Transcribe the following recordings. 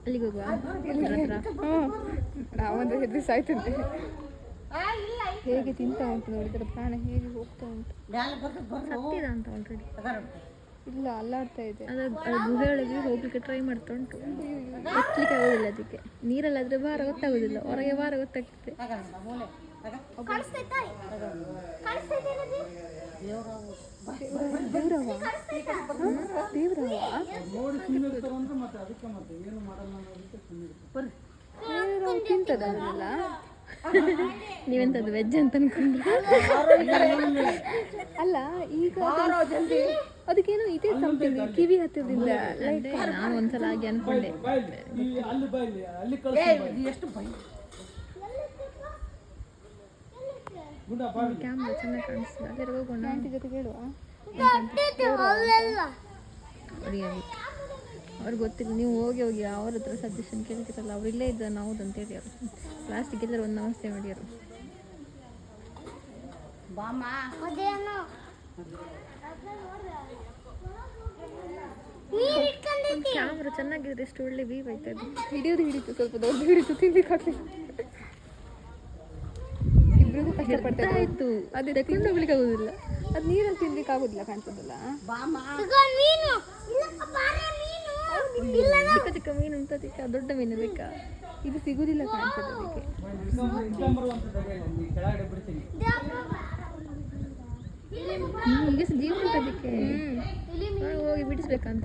ಅಲ್ಲಿಗೆ ಹೋಗುವ ನಾವೊಂದು ಹೆದರಿಸಿ ಆಯ್ತಂತೆ. ಹೇಗೆ ತಿಂತ ಉಂಟು ನೋಡಿದ್ರೆ ಪ್ರಾಣ ಹೇಗೆ ಹೋಗ್ತಾ ಉಂಟು. ಸತ್ತಿದ ಅಂತ ಆಲ್ರೆಡಿ. ಇಲ್ಲ ಅಲ್ಲಾಡ್ತಾ ಇದೆ. ಅದು ಗುಹೆ ಒಳಗೆ ಹೋಗ್ಲಿಕ್ಕೆ ಟ್ರೈ ಮಾಡ್ತಾ ಉಂಟು. ಎತ್ತಲಿಕ್ಕೆ ಆಗೋದಿಲ್ಲ ಅದಕ್ಕೆ. ನೀರಲ್ಲಾದ್ರೆ ಭಾರ ಗೊತ್ತಾಗೋದಿಲ್ಲ, ಹೊರಗೆ ಭಾರ ಗೊತ್ತಾಗ್ತದೆ. ತಿಂತದ ಅದನ್ನೆಲ್ಲ. ನೀವೆಂತದ್ದು ವೆಜ್ ಅಂತ ಅನ್ಕೊಂಡ್ರೆ? ಅಲ್ಲ ಈಗ ಅದಕ್ಕೇನು ಇದೆ ಸಮಥಿಂಗ್ ಕಿವಿ ಹತ್ತಿರದಿಂದ. ನಾನು ಒಂದ್ಸಲ ಹಾಗೆ ಅನ್ಕೊಂಡೆ. ಕ್ಯಾಮ್ರಾ ಚೆನ್ನಾಗಿ ಕಾಣಿಸ್ತದೆ. ಅಲ್ಲೇ ಹೋಗೋಣ. ಆಂಟಿ ಜೊತೆ ಕೇಳುವ. ಅವ್ರಿಗೆ ಗೊತ್ತಿಲ್ಲ. ನೀವು ಹೋಗಿ ಅವ್ರ ಹತ್ರ ಸಜೆಷನ್ ಕೇಳ್ತಿರಲ್ಲ. ಅವ್ರು ಇಲ್ಲೇ ಇದ್ದ ಹೌದು ಅಂತೇಳಿ ಅವರು ಪ್ಲಾಸ್ಟಿಕ್ ಎಲ್ಲರೂ ಒಂದು ನಮಸ್ತೆ ಮಾಡಿಯರು. ಕ್ಯಾಮ್ರಾ ಚೆನ್ನಾಗಿದ್ರೆ ಎಷ್ಟು ಒಳ್ಳೆ ವೀವ್ ಆಯ್ತದೆ. ಹಿಡಿತು ಸ್ವಲ್ಪ ದೊಡ್ಡ ಹಿಡಿತು ತಿನ್ಲಿಕ್ಕೆ ಇಬ್ಬರಿಗೂ ಕಷ್ಟಪಡ್ತಾ ಆಯ್ತು. ಅದೇ ತಿಂದು ಹೋಗ್ಲಿಕ್ಕೆ ಆಗೋದಿಲ್ಲ. ಅದು ನೀರಲ್ಲಿ ತಿನ್ಲಿಕ್ಕೆ ಆಗೋದಿಲ್ಲ ಕಾಣ್ತದಲ್ಲ. ಚಿಕ್ಕ ಚಿಕ್ಕ ಮೀನು ಉಂಟು, ಅದಕ್ಕೆ ದೊಡ್ಡ ಮೀನು ಬೇಕಾ? ಇದು ಸಿಗುದಿಲ್ಲ ಕಾಣ್ತದೆ ಅದಕ್ಕೆ. ಈಗ ಜೀವ ಉಂಟು ಅದಕ್ಕೆ. ಹೋಗಿ ಬಿಡಿಸ್ಬೇಕಂತ.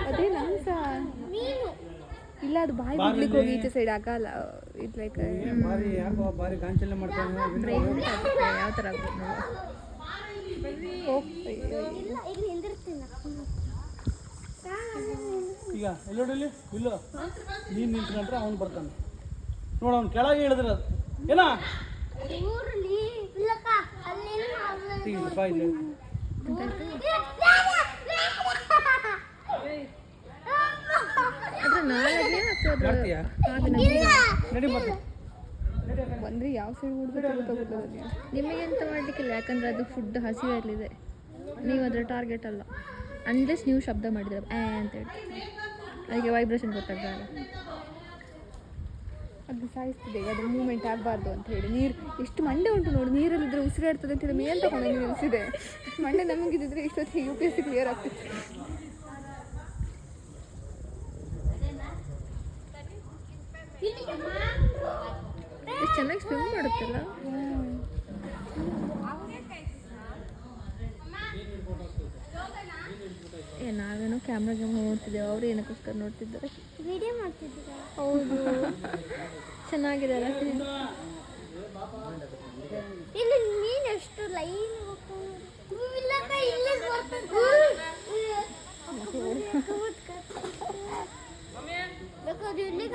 ಅದೇ ನಂಸ ಇಲ್ಲ, ಅದು ಬಾಯಿ ಬಿಡ್ಲಿಕ್ಕೆ ಹೋಗಿ ಈಚೆ ಸೈಡ್ ಆಗಲ್ಲ. ಇಟ್ ಲೈಕ್ ಯಾವ ಥರ ಆಗ್ಬೋದು. ಈಗ ಎಲ್ಲೋಡಲ್ಲಿ ಇಲ್ಲ ನೀನು ನಿಂತ್ಕೊಂಡ್ರೆ ಅವ್ನು ಬರ್ತಾನೆ ನೋಡು. ಅವ್ನು ಕೆಳಗೆ ಹೇಳಿದ್ರೆ ಅದು ಏನ ಬಾಯಿಲ್ಲ. ಬಂದ್ರೆ ಯಾವ ಸೈಡ್ ಹುಡುಗ ನಿಮಗೆ ಎಂತ ಮಾಡಲಿಕ್ಕಿಲ್ಲ, ಯಾಕಂದ್ರೆ ಅದು ಫುಡ್ ಹಸಿವಲ್ಲಿದೆ. ನೀವು ಅದರ ಟಾರ್ಗೆಟ್ ಅಲ್ಲ. ಅನ್ಲೆಸ್ ನೀವು ಶಬ್ದ ಮಾಡಿದ್ರೆ ಅಂತ ಹೇಳಿ ಅದಕ್ಕೆ ವೈಬ್ರೇಷನ್ ಗೊತ್ತಾಗಲ್ಲ. ಅದು ಸಾಯಿಸ್ತದೆ. ಅದು ಮೂವ್ಮೆಂಟ್ ಆಗಬಾರ್ದು ಅಂತ ಹೇಳಿ. ನೀರು ಎಷ್ಟು ಮಂಡೆ ಉಂಟು ನೋಡಿ, ನೀರಲ್ಲಿದ್ದರೆ ಉಸಿರಾಡ್ತದೆ ಅಂತ ಮೇಲ್ ತಗೊಂಡು ನಿಲ್ಲಿಸಿದೆ. ಮಂಡೆ ನಮಗಿದ್ರೆ ಇಷ್ಟೊತ್ತಿಗೆ UPSC ಕ್ಲಿಯರ್ ಆಗ್ತಿತ್ತು. ಎಷ್ಟು ಚೆನ್ನಾಗಿ ಸ್ವಿಮ್ ಮಾಡುತ್ತಲ್ಲ. ನಾವೇನೋ ಕ್ಯಾಮ್ರಾಗೆ ನೋಡ್ತಿದ್ದೇವೆ, ಅವರು ಏನಕ್ಕೋಸ್ಕರ ನೋಡ್ತಿದ್ದಾರೆ, ವಿಡಿಯೋ ಮಾಡ್ತಿದ್ದೀರಾ? ಹೌದು. ಚೆನ್ನಾಗಿದೆ ಅಲ್ಲ. ಇಲ್ಲಿ ನೀನು ಎಷ್ಟು ಲೈನ್ ಇಲ್ಲಿ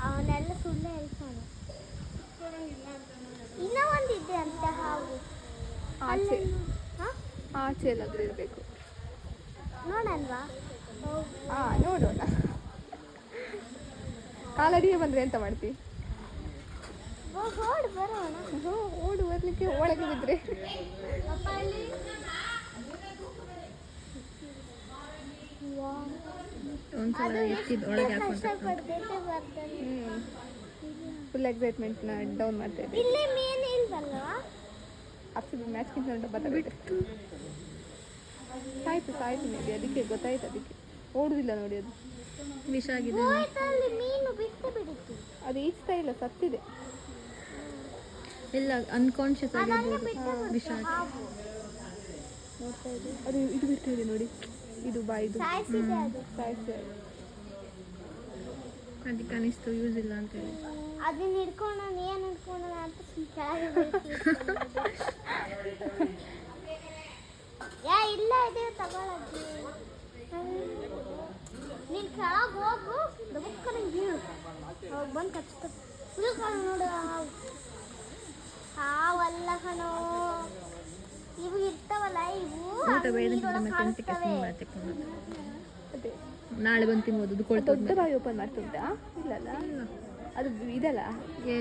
ಅವನೆಲ್ಲ ಸುಳ್ಳು ಹೇಳ್ತಾನೆ. ಇನ್ನೂ ಒಂದಿದೆ ಅಂತ ಹಾವು ಆಚೆ ಎಲ್ಲಾದ್ರೂ ಇರಬೇಕು. ನೋಡಲ್ವಾ? ನೋಡೋಣ. ಕಾಲಡಿಗೆ ಬಂದರೆ ಎಂತ ಮಾಡ್ತಿ? ಓಡಿ ಬರೋಣ. ಓಡಿ ಬರ್ಲಿಕ್ಕೆ ಒಳಗೆ ಬಿದ್ದರೆ ಒಂದ್ಸಲ ಎತ್ತಿದ ಒಳಗೆ ಫುಲ್ ಎಕ್ಸೈಟ್ಮೆಂಟ್ನ ಡೌನ್ ಮಾಡ್ತಾ ಇದ್ದೆ. ಇಲ್ಲಿ ಮೀನು ಇಲ್ವಲ್ವಾ? ಅಪ್ಸಿಬಿ ಮ್ಯಾಚ್ಗಿಂತ ಉಂಟು ಬತ್ತಾಬಿಟ್ಟು ಸಾಯ್ತು ಮೇ ಬಿ. ಅದಕ್ಕೆ ಗೊತ್ತಾಯ್ತು. ಅದಕ್ಕೆ ಓಡುದಿಲ್ಲ ನೋಡಿ. ಅದು ವಿಷ ಆಗಿದೆ. ಮೀನು ಬಿಟ್ಟು ಬಿಡುತ್ತೆ. ಅದು ಈಚ್ತಾ ಇಲ್ಲ, ಸತ್ತಿದೆ. ಇಲ್ಲ ಅನ್ಕಾನ್ಶಿಯಸ್ ಆಗಿರ್ಬೋದು, ವಿಷ ಆಗಿ. ನೋಡ್ತಾ ಇದೆ. ಅದು ಇದು ಬಿಡ್ತಾ ಇದೆ ನೋಡಿ. ಇದು ಬಾಯಿದು ಸಾಯಿಸಿದೆ. ಅದಕ್ಕೆ ಅನಿಸ್ತು ಯೂಸ್ ಇಲ್ಲ ಅಂತ ಹೇಳಿ. ಅದನ್ನ ಹಿಡ್ಕೊಂಡು ಏನು ಹಿಡ್ಕೊಂಡು ಅಂತ ಇಲ್ಲ ಇದೆ ತಗೊಳಜ್ಜಿ. ನೀನು ಕೆಳಗೆ ಹೋಗು, ದಬಕ್ಕ ನಂಗೆ ಬೀಳು. ಅವಾಗ ಬಂದು ಕಚ್ತದೆ. ಇಳ್ಕೊಂಡು ನೋಡು. ಹಾವಲ್ಲ ಕಣೋ, ಇವು ಇರ್ತಾವಲ್ಲ, ಇವು ನಾಳೆ ಬಂದು ತಿನ್ಬೋದು. ದೊಡ್ಡ ಬಾಯಿ ಓಪನ್ ಮಾಡ್ತಿದ್ದ? ಇಲ್ಲಲ್ಲ, ಅದು ಇದಲ್ಲ ಏ